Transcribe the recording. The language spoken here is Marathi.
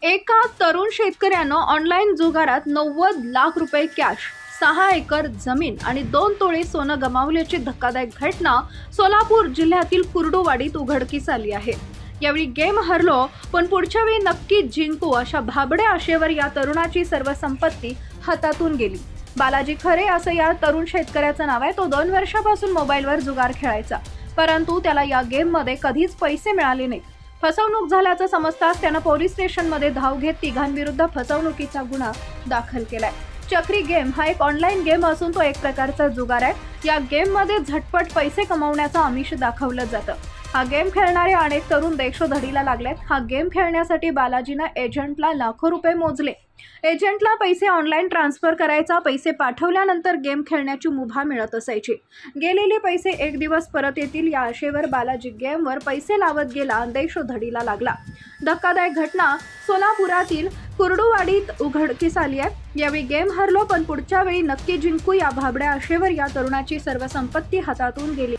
एका तरुण शेतकऱ्यानं ऑनलाईन जुगारात 90 लाख रुपये कॅश, 6 एकर जमीन आणि 2 तोळे सोनं गमावल्याची धक्कादायक घटना सोलापूर जिल्ह्यातील कुर्डुवाडीत उघडकीस आली आहे। यावेळी गेम हरलो पण पुढच्या वेळी नक्की जिंकू अशा भाबड्या आशेवर या तरुणाची सर्व संपत्ती हातातून गेली। बालाजी खरे असं या तरुण शेतकऱ्याचं नाव आहे। तो 2 वर्षापासून मोबाईलवर जुगार खेळायचा, परंतु त्याला या गेममध्ये कधीच पैसे मिळाले नाहीत। फसवणूक झाल्याचं समजताच त्यानं पोलीस स्टेशनमध्ये धाव घेत तिघांविरुद्ध फसवणुकीचा गुन्हा दाखल केलाय। चक्री गेम हा एक ऑनलाईन गेम असून तो एक प्रकारचा जुगार आहे। या गेममध्ये झटपट पैसे कमवण्याचं आमिष दाखवलं जातं। हा गेम खेळणारे अनेक तरुण देशोधडीला लागलेत। हा गेम खेळण्यासाठी बालाजीनं एजंटला लाखो रुपये मोजले। एजंटला पैसे ऑनलाईन ट्रान्सफर करायचा, पैसे पाठवल्यानंतर गेम खेळण्याची मुभा मिळत असायची। गेलेले पैसे एक दिवस परत येतील या आशेवर बालाजी गेमवर पैसे लावत गेला, देशोधडीला लागला। धक्कादायक घटना सोलापुरातील कुर्डुवाडीत उघडकीस आली आहे। यावेळी गेम हरलो पण पुढच्या वेळी नक्की जिंकू या भाबड्या आशेवर या तरुणाची सर्व संपत्ती हातातून गेली।